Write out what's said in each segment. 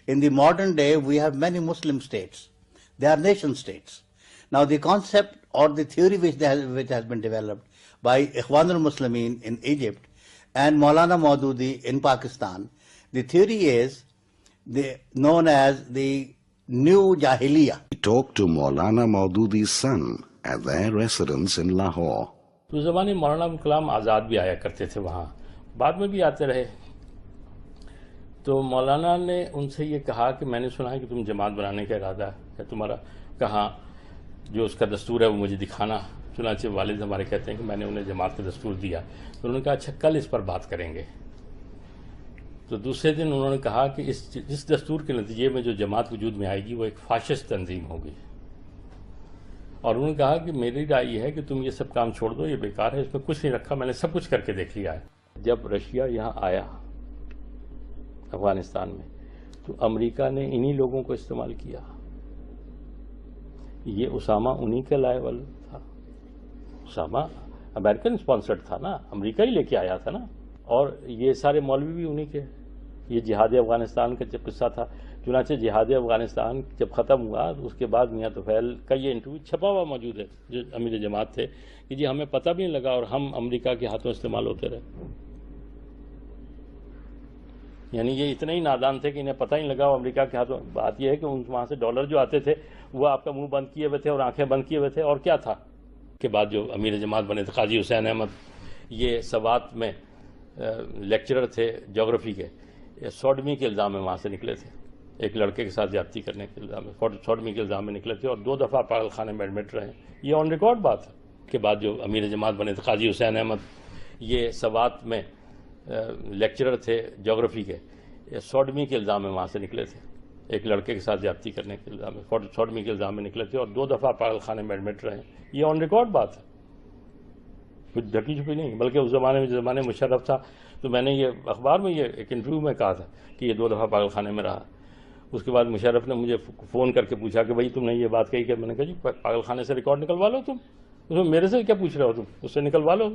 In the modern day, we have many Muslim states. They are nation states. Now, the concept or the theory which has been developed by Ikhwan al-Muslimin in Egypt and Maulana Maududi in Pakistan, the theory is known as the New Jahiliyyah. We talked to Maulana Maududi's son at their residence in Lahore. تو اس زمانے مولانا ابو کلام آزاد بھی آیا کرتے تھے وہاں، بعد میں بھی آتے رہے. تو مولانا نے ان سے یہ کہا کہ میں نے سنا ہے کہ تم جماعت بنانے کا ارادہ ہے تمہارا، کہاں جو اس کا دستور ہے وہ مجھے دکھانا. چنانچہ والد ہمارے کہتے ہیں کہ میں نے انہیں جماعت کا دستور دیا. تو انہوں نے کہا اچھا کل اس پر بات کریں گے. تو دوسرے دن انہوں نے کہا کہ اس دستور کے نتیجے میں جو جماعت وجود میں آئے گی وہ ایک فاشسٹ تنظیم ہوگی. اور انہوں نے کہا کہ میری رائے یہ ہے کہ تم یہ سب کام چھوڑ دو، یہ بیکار ہے، اس میں کچھ نہیں رکھا، میں نے سب کچھ کر کے دیکھ لیا ہے. جب رشیا یہاں آیا افغانستان میں تو امریکہ نے انہی لوگوں کو استعمال کیا. یہ اسامہ انہی کا لائے والا تھا. اسامہ امریکن اسپانسرڈ تھا نا، امریکہ ہی لے کے آیا تھا نا. اور یہ سارے مولوی بھی انہی کے. یہ جہاد افغانستان کا جب قصہ تھا، چنانچہ جہاد افغانستان جب ختم ہوا تو اس کے بعد میاں طفیل کا یہ انٹرویو چھپا ہوا موجود ہے جو امیر جماعت تھے کہ جی ہمیں پتہ بھی نہیں لگا اور ہم امریکہ کے ہاتھوں استعمال ہوتے رہے. یعنی یہ اتنے ہی نادان تھے کہ انہیں پتہ ہی لگا اور امریکہ کے ہاتھوں. بات یہ ہے کہ وہاں سے ڈالر جو آتے تھے وہ آپ کا منہ بند کیے ہوئے تھے اور آنکھیں بند کیے ہوئے تھے. اور کیا تھا کے بعد جو امیر جماعت بنے تھے قاضی حسین احمد، یہ سوات میں لیکچرر تھے جغرافی کے، سوڈمی کے الزام میں وہاں سے نکلے تھے. ایک لڑکے کے ساتھ زیادتی کرنے کے الزام میں سوڈمی کے الزام میں نکلے تھے اور 2 دفعہ پاگل خانے میں ایڈمٹ رہے. یہ آن ریکارڈ بات ہے. کے بعد جو امیر جماعت بنے تھے قاضی حسین احمد، یہ سوات میں لیکچرر تھے جغرافی کے، سوڈمی کے الزام میں وہاں سے نکلے تھے. ایک لڑکے کے ساتھ زیادتی کرنے کے الزام میں سوڈمی کے الزام میں نکلے تھے اور 2 دفعہ پاگل خانے میں ایڈمٹ رہے. یہ آن ریکارڈ بات ہے، کچھ ڈھکی چھپی نہیں. بلکہ اس زمانے میں زمانے مشرف تھا تو میں نے یہ اخبار میں یہ ایک انٹرویو میں کہا تھا کہ یہ 2 دفعہ پاگل خانے میں رہا. اس کے بعد مشرف نے مجھے فون کر کے پوچھا کہ بھائی تم نے یہ بات کہی کہ میں نے کہا جی پاگل خانے سے ریکارڈ نکلوا لو تم. اس میں میرے سے کیا پوچھ رہے ہو تم، اس سے نکلوا لو.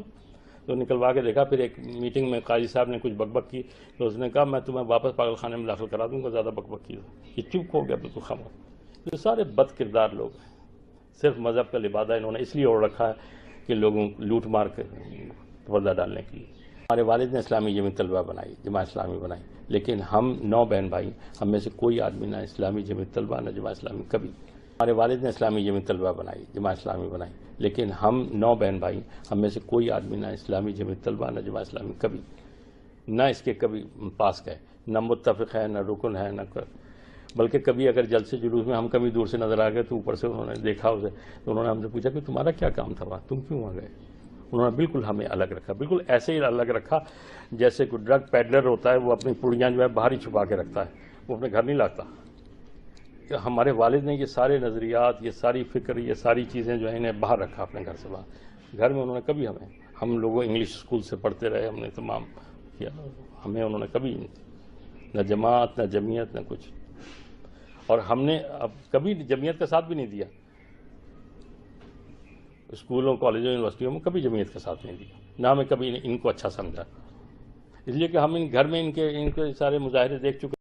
تو نکلوا کے دیکھا. پھر ایک میٹنگ میں قاضی صاحب نے کچھ بک بک کی تو اس نے کہا میں تمہیں واپس پاگل خانے میں داخل کرا دوں گا، زیادہ بک بک کی. یہ چپ ہو گیا بالکل خاموش. یہ سارے بد کردار لوگ ہیں. صرف مذہب کا لبادہ انہوں نے اس لیے اوڑھ رکھا ہے کہ لوگوں لوٹ مار کے پردہ ڈالنے کے لیے. ہمارے والد نے اسلامی جمعیت طلبہ بنائی، جماعت اسلامی بنائی، لیکن ہم 9 بہن بھائی، ہم میں سے کوئی آدمی نہ اسلامی جمعیت طلبہ نہ جماعت اسلامی کبھی. ہمارے والد نے اسلامی جمعیت طلبہ بنائی، جماعت اسلامی بنائی، لیکن ہم 9 بہن بھائی، ہم میں سے کوئی آدمی نہ اسلامی جمعیت طلبہ نہ جماعت اسلامی کبھی، نہ اس کے کبھی پاس گئے، نہ متفق ہے، نہ رکن ہے، نہ بلکہ کبھی اگر جلسے جلوس میں ہم کبھی دور سے نظر آ گئے تو اوپر سے انہوں نے دیکھا اسے تو انہوں نے ہم سے پوچھا کہ تمہارا کیا کام تھا وہاں، تم کیوں وہاں گئے. انہوں نے بالکل ہمیں الگ رکھا، بالکل ایسے ہی الگ رکھا جیسے کوئی ڈرگ پیڈلر ہوتا ہے، وہ اپنی پڑیاں جو ہے باہر ہی چھپا کے رکھتا ہے، وہ اپنے گھر نہیں لاتا. ہمارے والد نے یہ سارے نظریات، یہ ساری فکر، یہ ساری چیزیں جو ہیں انہیں باہر رکھا اپنے گھر سے باہر. گھر میں انہوں نے کبھی ہم لوگوں انگلش اسکول سے پڑھتے رہے، ہم نے تمام کیا، ہمیں انہوں نے کبھی نہ جماعت نہ جمعیت نہ کچھ. اور ہم نے اب کبھی جمعیت کا ساتھ بھی نہیں دیا. اسکولوں، کالجوں، یونیورسٹیوں میں کبھی جمعیت کا ساتھ نہیں دیا، نہ ہمیں کبھی ان کو اچھا سمجھا. اس لیے کہ ہم گھر میں ان کے سارے مظاہرے دیکھ چکے.